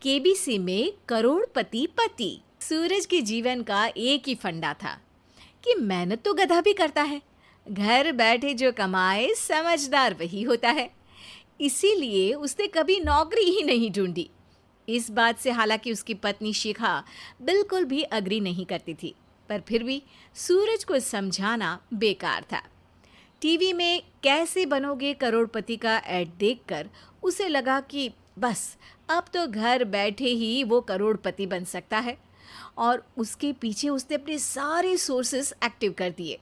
KBC में करोड़पति पति। सूरज के जीवन का एक ही फंडा था कि मेहनत तो गधा भी करता है, घर बैठे जो कमाए समझदार वही होता है। इसीलिए उसने कभी नौकरी ही नहीं ढूंढी। इस बात से हालांकि उसकी पत्नी शिखा बिल्कुल भी अग्री नहीं करती थी, पर फिर भी सूरज को समझाना बेकार था। टीवी में कैसे बनोगे करोड़पति का ऐड देखकर उसे लगा कि बस अब तो घर बैठे ही वो करोड़पति बन सकता है, और उसके पीछे उसने अपने सारे सोर्सेस एक्टिव कर दिए।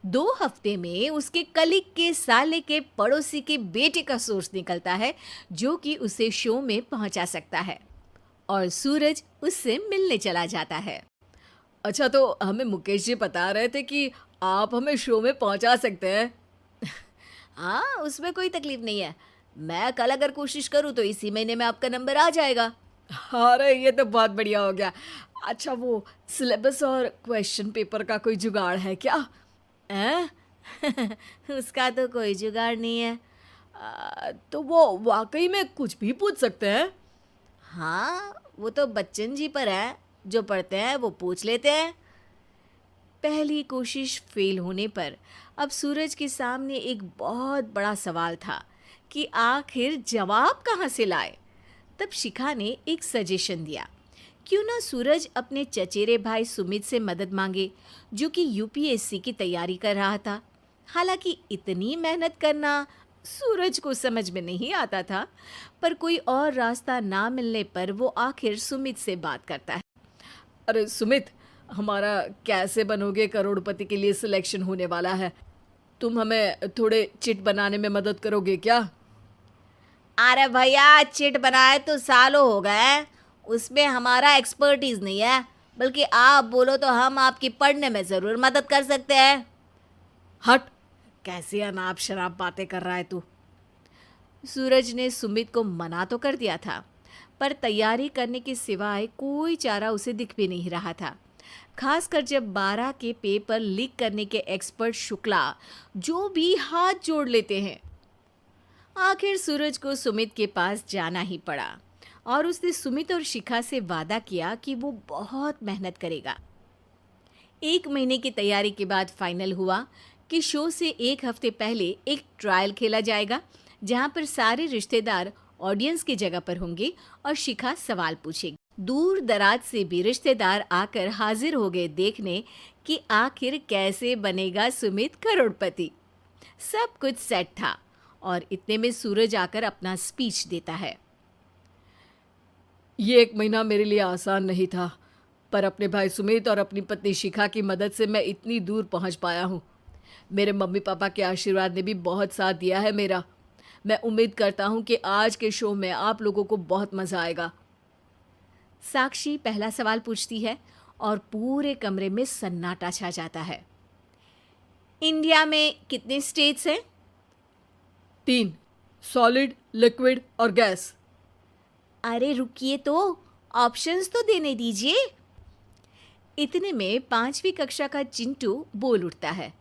2 हफ्ते में उसके कलीग के साले के पड़ोसी के बेटे का सोर्स निकलता है जो कि उसे शो में पहुंचा सकता है, और सूरज उससे मिलने चला जाता है। अच्छा, तो हमें मुकेश जी बता रहे थे कि आप हमें शो में पहुंचा सकते हैं। हाँ, उसमें कोई तकलीफ नहीं है। मैं कल अगर कोशिश करूँ तो इसी महीने में आपका नंबर आ जाएगा। अरे ये तो बहुत बढ़िया हो गया। अच्छा, वो सिलेबस और क्वेश्चन पेपर का कोई जुगाड़ है क्या? हैं? उसका तो कोई जुगाड़ नहीं है। तो वो वाकई में कुछ भी पूछ सकते हैं? हाँ, वो तो बच्चन जी पर है, जो पढ़ते हैं वो पूछ लेते हैं। पहली कोशिश फेल होने पर अब सूरज के सामने एक बहुत बड़ा सवाल था कि आखिर जवाब कहाँ से लाए। तब शिखा ने एक सजेशन दिया, क्यों ना सूरज अपने चचेरे भाई सुमित से मदद मांगे, जो कि यूपीएससी की तैयारी कर रहा था। हालांकि इतनी मेहनत करना सूरज को समझ में नहीं आता था, पर कोई और रास्ता ना मिलने पर वो आखिर सुमित से बात करता है। अरे सुमित, हमारा कैसे बनोगे करोड़पति के लिए सिलेक्शन होने वाला है। तुम हमें थोड़े चिट बनाने में मदद करोगे क्या? अरे भैया, चिट बनाए तो सालों हो गए, उसमें हमारा एक्सपर्टीज नहीं है। बल्कि आप बोलो तो हम आपकी पढ़ने में ज़रूर मदद कर सकते हैं। हट, कैसी अनाप शराब बातें कर रहा है तू। सूरज ने सुमित को मना तो कर दिया था, पर तैयारी करने के सिवाय कोई चारा उसे दिख भी नहीं रहा था। खासकर जब 12 के पेपर लीक करने के एक्सपर्ट शुक्ला जो भी हाथ जोड़ लेते हैं। आखिर सूरज को सुमित के पास जाना ही पड़ा, और उसने सुमित और शिखा से वादा किया कि वो बहुत मेहनत करेगा। 1 महीने की तैयारी के बाद फाइनल हुआ कि शो से 1 हफ्ते पहले एक ट्रायल खेला जाएगा, जहां पर सारे रिश्तेदार ऑडियंस की जगह पर होंगे और शिखा सवाल पूछेगी। दूर दराज से भी रिश्तेदार आकर हाजिर हो गए देखने कि आखिर कैसे बनेगा सुमित करोड़पति। सब कुछ सेट था, और इतने में सूरज आकर अपना स्पीच देता है। ये 1 महीना मेरे लिए आसान नहीं था, पर अपने भाई सुमित और अपनी पत्नी शिखा की मदद से मैं इतनी दूर पहुंच पाया हूँ। मेरे मम्मी पापा के आशीर्वाद ने भी बहुत साथ दिया है मेरा। मैं उम्मीद करता हूँ कि आज के शो में आप लोगों को बहुत मज़ा आएगा। साक्षी पहला सवाल पूछती है, और पूरे कमरे में सन्नाटा छा जाता है। इंडिया में कितने स्टेट्स हैं? 3, सॉलिड, लिक्विड और गैस। अरे रुकिए, तो ऑप्शंस तो देने दीजिए। इतने में 5वीं कक्षा का चिंटू बोल उठता है।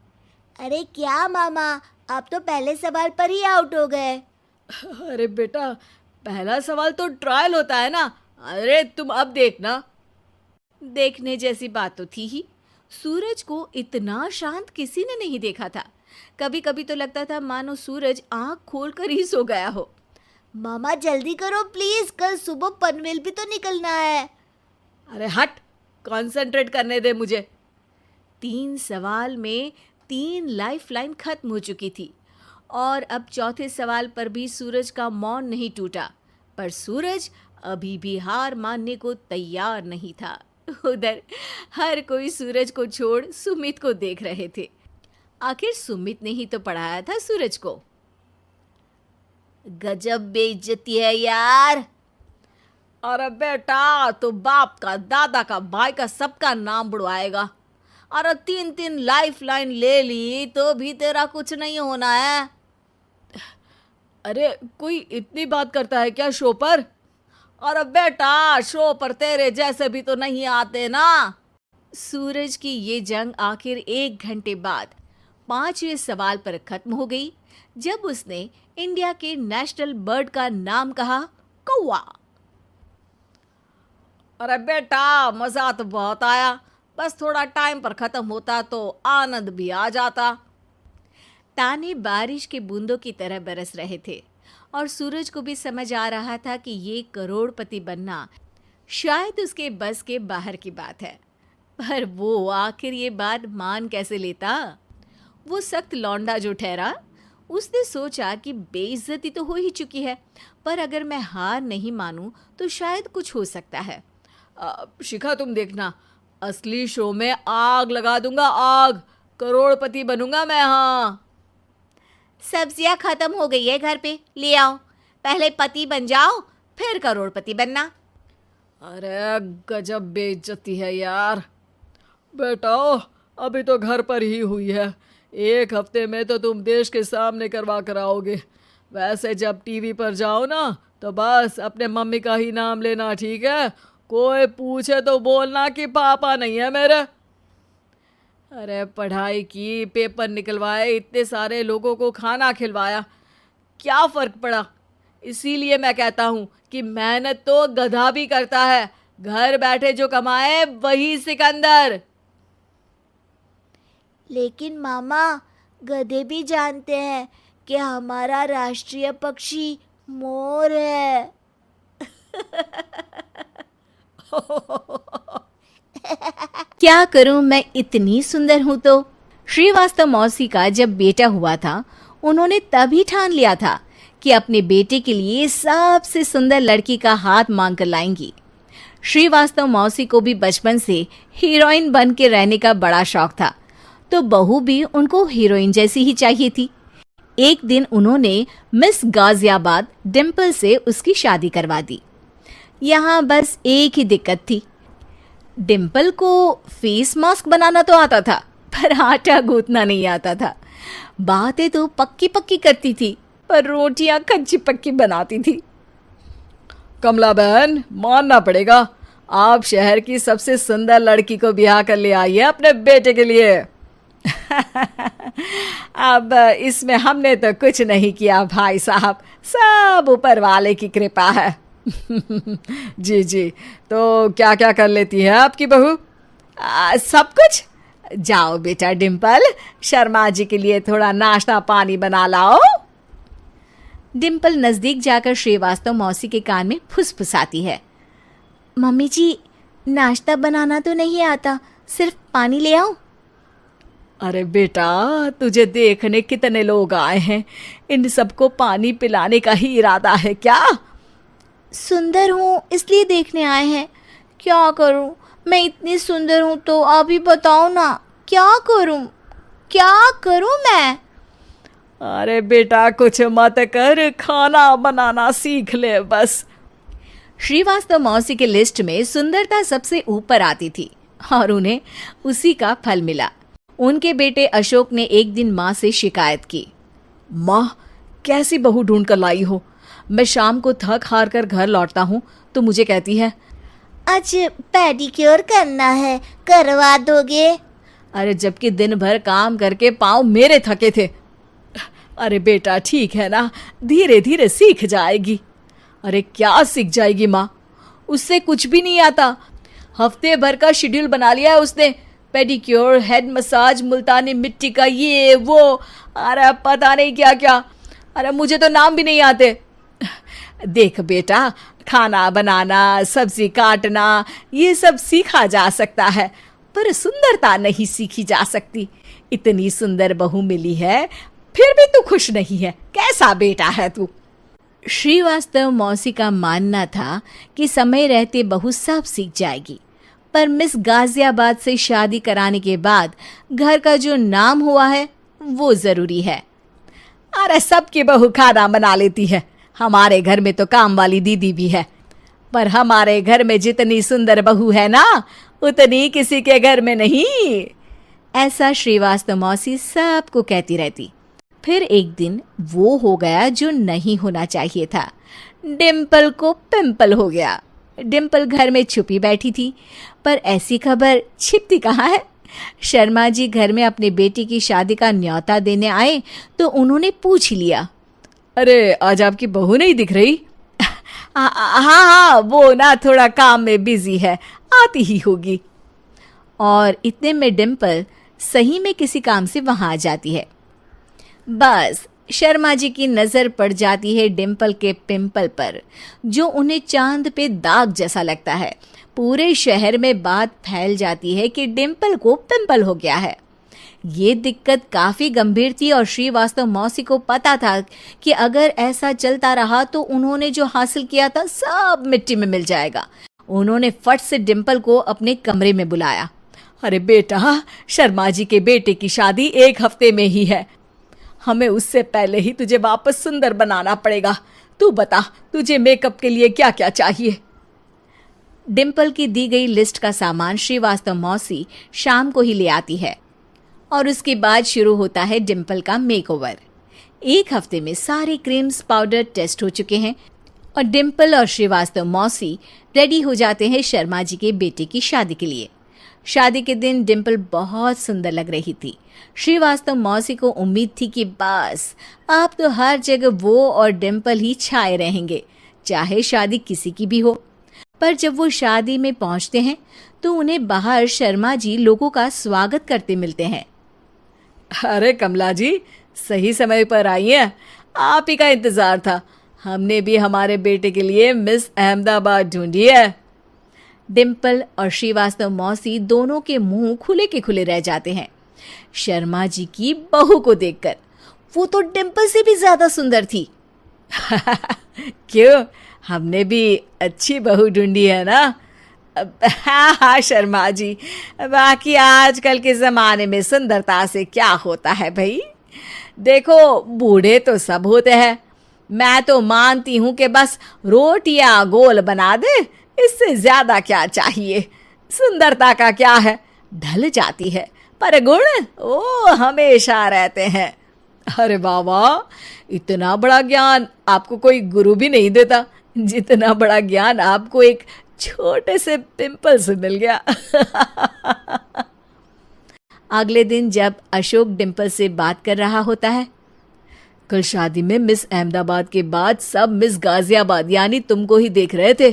अरे क्या मामा, आप तो पहले सवाल पर ही आउट हो गए। अरे बेटा, पहला सवाल तो ट्रायल होता है ना। अरे तुम अब देखना। देखने जैसी बात तो थी ही। सूरज को इतना शांत किसी ने नहीं देखा था। कभी कभी तो लगता था मानो सूरज आंख खोलकर ही सो गया हो। मामा जल्दी करो प्लीज, कल सुबह पनवेल भी तो निकलना है। अरे हट, कंसंट्रेट करने दे मुझे। 3 सवाल में 3 लाइफ लाइन खत्म हो चुकी थी, और अब चौथे सवाल पर भी सूरज का मौन नहीं टूटा। पर सूरज अभी भी हार मानने को तैयार नहीं था। उधर हर कोई सूरज को छोड़ सुमित को देख रहे थे। आखिर सुमित ने ही तो पढ़ाया था सूरज को। गजब बेइज्जती है यार। अरे बेटा, तो बाप का, दादा का, भाई का, सबका नाम बुड़वाएगा। अरे 3 लाइफ लाइन ले ली तो भी तेरा कुछ नहीं होना है। अरे कोई इतनी बात करता है क्या शो पर? अरे बेटा, शो पर तेरे जैसे भी तो नहीं आते ना। सूरज की ये जंग आखिर 1 घंटे बाद 5वें सवाल पर खत्म हो गई, जब उसने इंडिया के नेशनल बर्ड का नाम कहा, कौवा। अरे बेटा, मजा तो बहुत आया, बस थोड़ा टाइम पर खत्म होता तो आनंद भी आ जाता। ताने बारिश के बूंदों की तरह बरस रहे थे और सूरज को भी समझ आ रहा था कि ये करोड़पति बनना शायद उसके बस के बाहर की बात है। पर वो आखिर ये बात मान कैसे लेता? वो सख्त लौंडा जो ठहरा, उसने सोचा कि बेइज्जती तो हो ही चुकी है, पर अगर मैं हार नहीं मानूं तो शायद कुछ हो सकता है। शिखा, तुम देखना, असली शो में आग लगा दूंगा, आग। करोड़पति बनूंगा मैं। हाँ, सब्जियां खत्म हो गई है घर पे, ले आओ। पहले पति बन जाओ, फिर करोड़पति बनना। अरे गजब बेइज्जती है यार। बेटा, अभी तो घर पर ही हुई है, 1 हफ्ते में तो तुम देश के सामने करवा कर आओगे। वैसे जब टीवी पर जाओ ना तो बस अपने मम्मी का ही नाम लेना, ठीक है? कोई पूछे तो बोलना कि पापा नहीं है मेरे। अरे पढ़ाई की, पेपर निकलवाए, इतने सारे लोगों को खाना खिलवाया, क्या फ़र्क पड़ा? इसीलिए मैं कहता हूँ कि मेहनत तो गधा भी करता है, घर बैठे जो कमाए वही सिकंदर। लेकिन मामा, गधे भी जानते हैं कि हमारा राष्ट्रीय पक्षी मोर है। क्या करूं, मैं इतनी सुंदर हूं तो? श्रीवास्तव मौसी का जब बेटा हुआ था, उन्होंने तभी ठान लिया था कि अपने बेटे के लिए सबसे सुंदर लड़की का हाथ मांग कर लाएंगी। श्रीवास्तव मौसी को भी बचपन से हीरोइन बन के रहने का बड़ा शौक था, तो बहू भी उनको हीरोइन जैसी ही चाहिए थी। एक दिन उन्होंने मिस गाजियाबाद डिम्पल से उसकी शादी करवा दी। यहाँ बस एक ही दिक्कत थी, डिम्पल को फेस मास्क बनाना तो आता था, पर आटा गूंथना नहीं आता था। बातें तो पक्की पक्की करती थी, पर रोटियां कच्ची पक्की बनाती थी। कमला बहन, मानना पड़ेगा, आप शहर की सबसे सुंदर लड़की को ब्याह कर ले आई है अपने बेटे के लिए। अब इसमें हमने तो कुछ नहीं किया भाई साहब, सब ऊपर वाले की कृपा है। जी जी, तो क्या क्या कर लेती है आपकी बहू? सब कुछ। जाओ बेटा डिम्पल, शर्मा जी के लिए थोड़ा नाश्ता पानी बना लाओ। डिम्पल नजदीक जाकर श्रीवास्तव मौसी के कान में फुसफुसाती है। मम्मी जी, नाश्ता बनाना तो नहीं आता, सिर्फ पानी ले आओ। अरे बेटा, तुझे देखने कितने लोग आए हैं, इन सबको पानी पिलाने का ही इरादा है क्या? सुंदर हूँ इसलिए देखने आए हैं। क्या करूँ, मैं इतनी सुंदर हूँ तो आप ही बताओ ना, क्या करूँ मैं? अरे बेटा, कुछ मत कर, खाना बनाना सीख ले बस। श्रीवास्तव मौसी के लिस्ट में सुंदरता सबसे ऊपर आती थी और उन्हें उसी का फल मिला। उनके बेटे अशोक ने एक दिन माँ से शिकायत की। माँ, कैसी बहू ढूंढ कर लाई हो? मैं शाम को थक हार कर घर लौटता हूँ तो मुझे कहती है, आज पेडिक्योर करना है, करवा दोगे? अरे जबकि दिन भर काम करके पाँव मेरे थके थे। अरे बेटा, ठीक है ना, धीरे धीरे सीख जाएगी। अरे क्या सीख जाएगी माँ, उससे कुछ भी नहीं आता। हफ्ते भर का शेड्यूल बना लिया है उसने, पेडिक्योर, हेड मसाज, मुल्तानी मिट्टी का ये वो, अरे पता नहीं क्या क्या। अरे मुझे तो नाम भी नहीं आते। देख बेटा, खाना बनाना, सब्जी काटना, ये सब सीखा जा सकता है, पर सुंदरता नहीं सीखी जा सकती। इतनी सुंदर बहू मिली है, फिर भी तू खुश नहीं है, कैसा बेटा है तू? श्रीवास्तव मौसी का मानना था कि समय रहते बहू सब सीख जाएगी, पर मिस गाजियाबाद से शादी कराने के बाद घर का जो नाम हुआ है वो जरूरी है। अरे सबकी बहू खाना बना लेती है, हमारे घर में तो काम वाली दीदी भी है, पर हमारे घर में जितनी सुंदर बहू है ना, उतनी किसी के घर में नहीं। ऐसा श्रीवास्तव मौसी सबको कहती रहती। फिर एक दिन वो हो गया जो नहीं होना चाहिए था, डिम्पल को पिंपल हो गया। डिम्पल घर में छुपी बैठी थी, पर ऐसी खबर छिपती कहाँ है। शर्मा जी घर में अपने बेटी की शादी का न्योता देने आए तो उन्होंने पूछ लिया, अरे आज आपकी बहू नहीं दिख रही? हाँ हाँ, वो ना थोड़ा काम में बिजी है, आती ही होगी। और इतने में डिम्पल सही में किसी काम से वहां आ जाती है। बस शर्मा जी की नज़र पड़ जाती है डिम्पल के पिंपल पर, जो उन्हें चांद पे दाग जैसा लगता है। पूरे शहर में बात फैल जाती है कि डिम्पल को पिंपल हो गया है। ये दिक्कत काफ़ी गंभीर थी और श्रीवास्तव मौसी को पता था कि अगर ऐसा चलता रहा तो उन्होंने जो हासिल किया था सब मिट्टी में मिल जाएगा। उन्होंने फट से डिम्पल को अपने कमरे में बुलाया। अरे बेटा, शर्मा जी के बेटे की शादी 1 हफ्ते में ही है। हमें उससे पहले ही तुझे वापस सुंदर बनाना पड़ेगा। तू बता, तुझे मेकअप के लिए क्या क्या चाहिए? डिम्पल की दी गई लिस्ट का सामान श्रीवास्तव मौसी शाम को ही ले आती है और उसके बाद शुरू होता है डिम्पल का मेकओवर। 1 हफ्ते में सारे क्रीम्स पाउडर टेस्ट हो चुके हैं और डिम्पल और श्रीवास्तव मौसी रेडी हो जाते हैं शर्मा जी के बेटे की शादी के लिए। शादी के दिन डिम्पल बहुत सुंदर लग रही थी। श्रीवास्तव मौसी को उम्मीद थी कि बस अब तो हर जगह वो और डिम्पल ही छाए रहेंगे, चाहे शादी किसी की भी हो। पर जब वो शादी में पहुंचते हैं तो उन्हें बाहर शर्मा जी लोगों का स्वागत करते मिलते हैं। अरे कमला जी, सही समय पर आई हैं। आप ही का इंतजार था। हमने भी हमारे बेटे के लिए मिस अहमदाबाद ढूंढी है। डिम्पल और श्रीवास्तव मौसी दोनों के मुंह खुले के खुले रह जाते हैं शर्मा जी की बहू को देखकर। वो तो डिम्पल से भी ज्यादा सुंदर थी। क्यों, हमने भी अच्छी बहू ढूंढी है ना? हाँ हाँ शर्मा जी, बाकी आजकल के ज़माने में सुंदरता से क्या होता है भाई। देखो, बूढ़े तो सब होते हैं। मैं तो मानती हूँ कि बस रोटियां गोल बना दे, इससे ज़्यादा क्या चाहिए। सुंदरता का क्या है, ढल जाती है, पर गुण वो हमेशा रहते हैं। अरे बाबा, इतना बड़ा ज्ञान आपको कोई गुरु भी नहीं देता जितना बड़ा ज्ञान आपको एक छोटे से पिंपल से मिल गया। अगले दिन जब अशोक डिम्पल से बात कर रहा होता है, कल शादी में मिस अहमदाबाद के बाद सब मिस गाजियाबाद यानी तुमको ही देख रहे थे।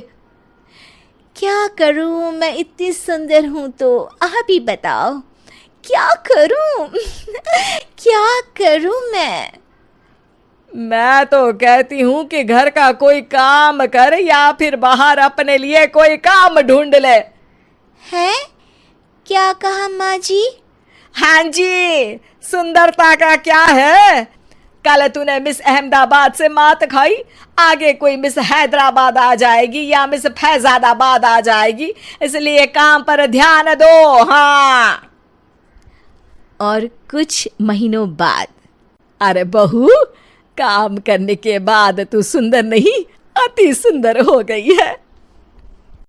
क्या करूं, मैं इतनी सुंदर हूं तो आप ही बताओ क्या करूं? क्या करूं मैं तो कहती हूँ कि घर का कोई काम कर या फिर बाहर अपने लिए कोई काम ढूंढ ले। है? क्या कहा माँ जी? हाँ जी, सुंदरता का क्या है? कल तूने मिस अहमदाबाद से मात खाई, आगे कोई मिस हैदराबाद आ जाएगी या मिस फैजादाबाद आ जाएगी, इसलिए काम पर ध्यान दो। हाँ। और कुछ महीनों बाद, अरे बहू, काम करने के बाद तू सुंदर नहीं, अति सुंदर हो गई है।